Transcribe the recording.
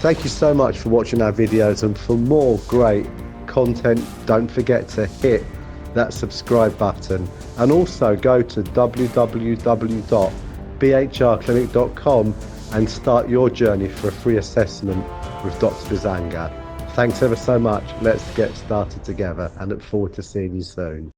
Thank you so much for watching our videos, and for more great content, don't forget to hit that subscribe button, and also go to www.bhrclinic.com and start your journey for a free assessment with Dr Bisanga. Thanks ever so much. Let's get started together and look forward to seeing you soon.